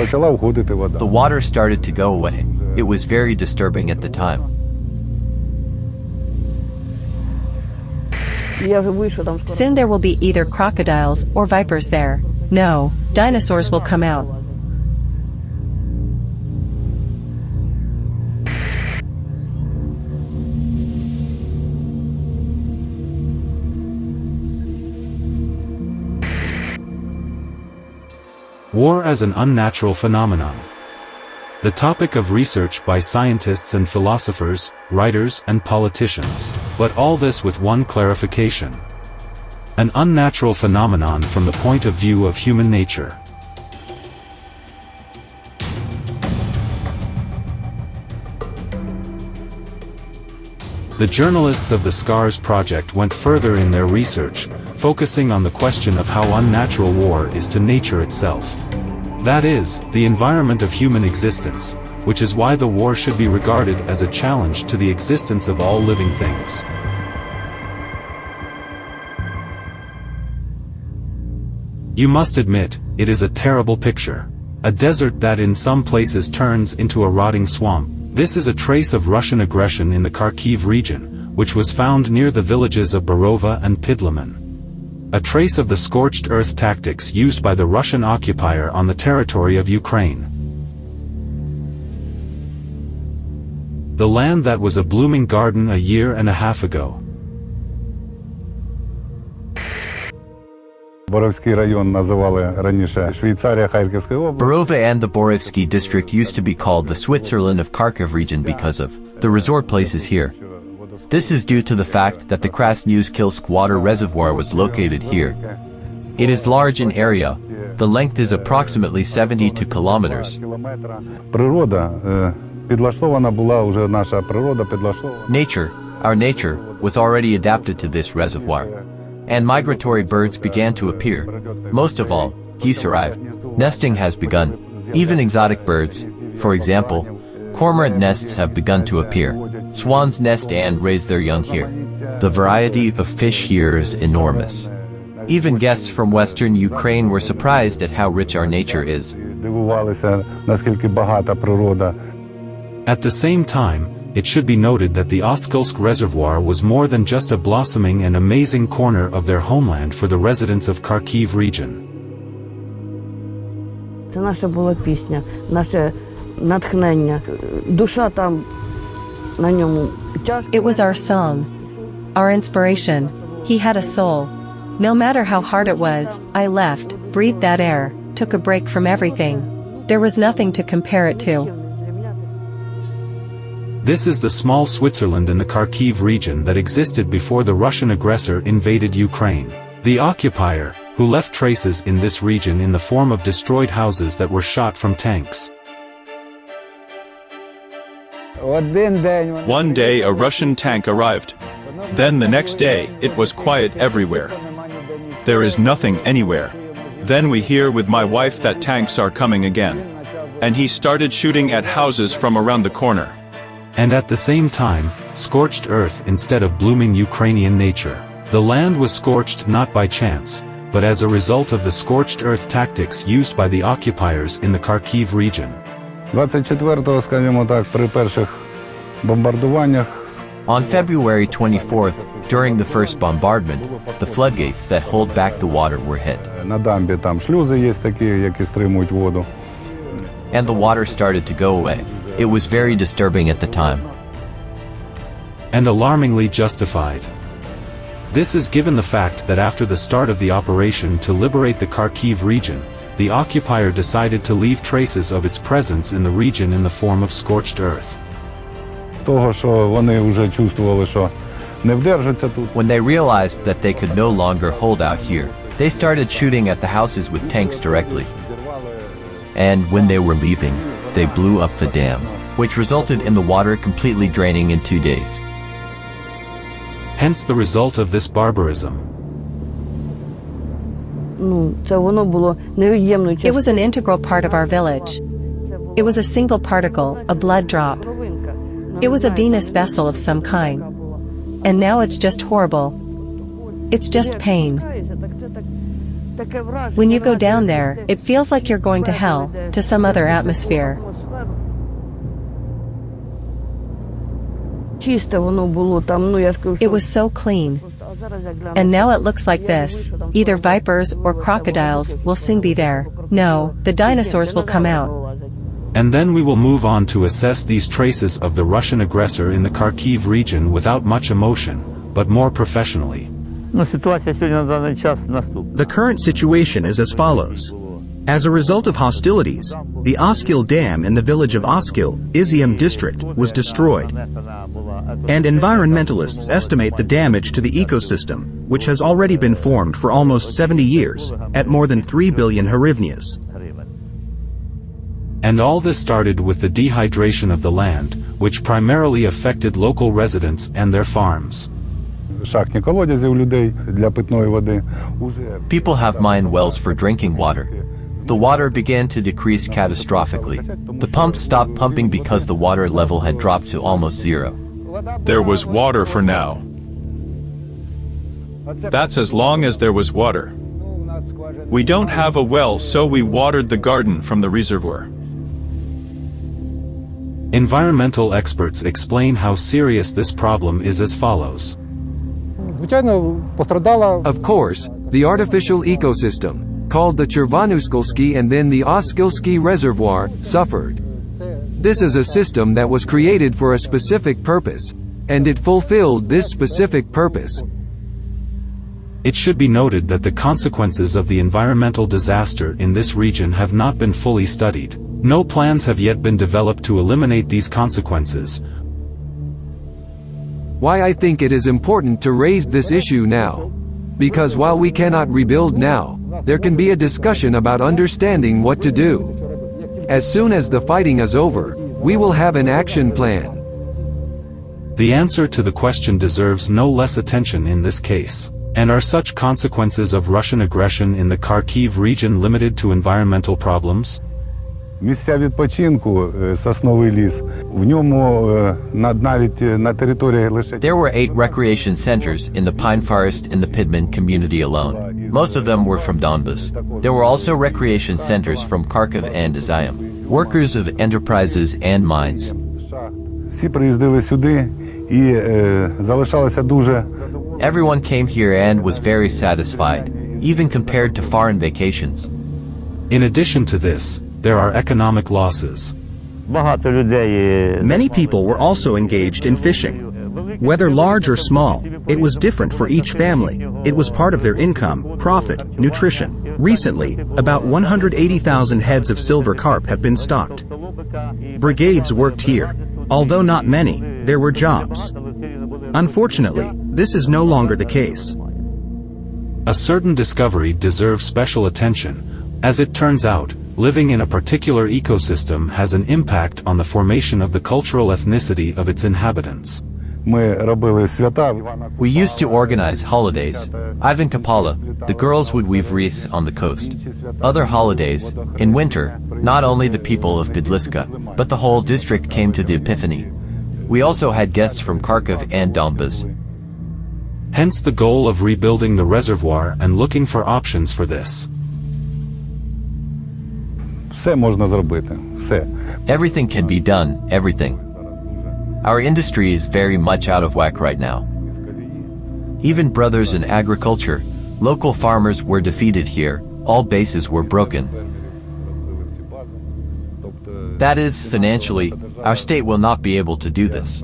The water started to go away. It was very disturbing at the time. Soon there will be either crocodiles or vipers there. No, dinosaurs will come out. War as an unnatural phenomenon. The topic of research by scientists and philosophers, writers and politicians. But all this with one clarification. An unnatural phenomenon from the point of view of human nature. The journalists of the SCARS project went further in their research, focusing on the question of how unnatural war is to nature itself. That is, the environment of human existence, which is why the war should be regarded as a challenge to the existence of all living things. You must admit, it is a terrible picture. A desert that in some places turns into a rotting swamp. This is a trace of Russian aggression in the Kharkiv region, which was found near the villages of Borova and Pidlaman. A trace of the scorched earth tactics used by the Russian occupier on the territory of Ukraine. The land that was a blooming garden a year and a half ago. Borova and the Borivsky district used to be called the Switzerland of Kharkiv region because of the resort places here. This is due to the fact that the Krasnooskil water reservoir was located here. It is large in area. The length is approximately 72 kilometers. Nature, our nature, was already adapted to this reservoir. And migratory birds began to appear. Most of all, geese arrived. Nesting has begun. Even exotic birds, for example, cormorant nests have begun to appear. Swans nest and raise their young here. The variety of fish here is enormous. Even guests from western Ukraine were surprised at how rich our nature is. At the same time, it should be noted that the Scorched reservoir was more than just a blossoming and amazing corner of their homeland for the residents of Kharkiv region. It was our song, our inspiration. He had a soul. No matter how hard it was, I left, breathed that air, took a break from everything. There was nothing to compare it to. This is the small Switzerland in the Kharkiv region that existed before the Russian aggressor invaded Ukraine. The occupier, who left traces in this region in the form of destroyed houses that were shot from tanks. One day a Russian tank arrived. Then the next day, it was quiet everywhere. There is nothing anywhere. Then we hear with my wife that tanks are coming again. And he started shooting at houses from around the corner. And at the same time, scorched earth instead of blooming Ukrainian nature. The land was scorched not by chance, but as a result of the scorched earth tactics used by the occupiers in the Kharkiv region. On February 24th, during the first bombardment, the floodgates that hold back the water were hit. And the water started to go away. It was very disturbing at the time. And alarmingly justified. This is given the fact that after the start of the operation to liberate the Kharkiv region, the occupier decided to leave traces of its presence in the region in the form of scorched earth. When they realized that they could no longer hold out here, they started shooting at the houses with tanks directly. And when they were leaving, they blew up the dam, which resulted in the water completely draining in 2 days. Hence the result of this barbarism. It was an integral part of our village. It was a single particle, a blood drop. It was a venous vessel of some kind. And now it's just horrible. It's just pain. When you go down there, it feels like you're going to hell, to some other atmosphere. It was so clean. And now it looks like this. Either vipers or crocodiles will soon be there. No, the dinosaurs will come out. And then we will move on to assess these traces of the Russian aggressor in the Kharkiv region without much emotion, but more professionally. The current situation is as follows. As a result of hostilities, the Oskil Dam in the village of Oskil, Izium district, was destroyed. And environmentalists estimate the damage to the ecosystem, which has already been formed for almost 70 years, at more than 3 billion hryvnias. And all this started with the dehydration of the land, which primarily affected local residents and their farms. People have mined wells for drinking water. The water began to decrease catastrophically. The pumps stopped pumping because the water level had dropped to almost zero. There was water for now. That's as long as there was water. We don't have a well, so we watered the garden from the reservoir. Environmental experts explain how serious this problem is as follows. Of course, the artificial ecosystem, called the Krasnooskil and then the Oskilsky Reservoir, suffered. This is a system that was created for a specific purpose, and it fulfilled this specific purpose. It should be noted that the consequences of the environmental disaster in this region have not been fully studied. No plans have yet been developed to eliminate these consequences. Why I think it is important to raise this issue now. Because while we cannot rebuild now, there can be a discussion about understanding what to do. As soon as the fighting is over, we will have an action plan. The answer to the question deserves no less attention in this case. And are such consequences of Russian aggression in the Kharkiv region limited to environmental problems? Місця відпочинку, сосновий ліс, в ньому навіть на території лише... There were 8 recreation centers in the pine forest in the Pidman community alone. Most of them were from Donbas. There were also recreation centers from Kharkiv and Izium, workers of enterprises and mines. Всі приїздили сюди і залишалися дуже... Everyone came here and was very satisfied, even compared to foreign vacations. In addition to this, there are economic losses. Many people were also engaged in fishing. Whether large or small, it was different for each family. It was part of their income, profit, nutrition. Recently, about 180,000 heads of silver carp have been stocked. Brigades worked here. Although not many, there were jobs. Unfortunately, this is no longer the case. A certain discovery deserves special attention. As it turns out, living in a particular ecosystem has an impact on the formation of the cultural ethnicity of its inhabitants. We used to organize holidays. Ivan Kapala, the girls would weave wreaths on the coast. Other holidays, in winter, not only the people of Bydliska, but the whole district came to the Epiphany. We also had guests from Kharkiv and Donbas. Hence the goal of rebuilding the reservoir and looking for options for this. Все можна зробити. Все. Everything can be done, everything. Our industry is very much out of whack right now. Even brothers in agriculture, local farmers were defeated here, all bases were broken. That is, financially, our state will not be able to do this.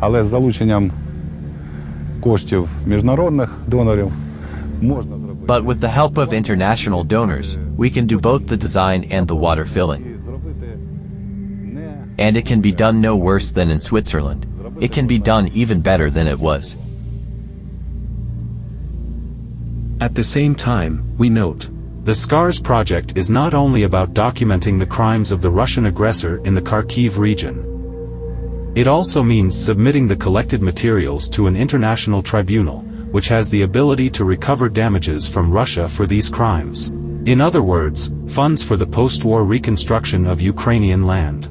Але з залученням коштів міжнародних донорів можна зробити. But with the help of international donors, we can do both the design and the water filling. And it can be done no worse than in Switzerland. It can be done even better than it was. At the same time, we note, the SCARS project is not only about documenting the crimes of the Russian aggressor in the Kharkiv region. It also means submitting the collected materials to an international tribunal, which has the ability to recover damages from Russia for these crimes. In other words, funds for the post-war reconstruction of Ukrainian land.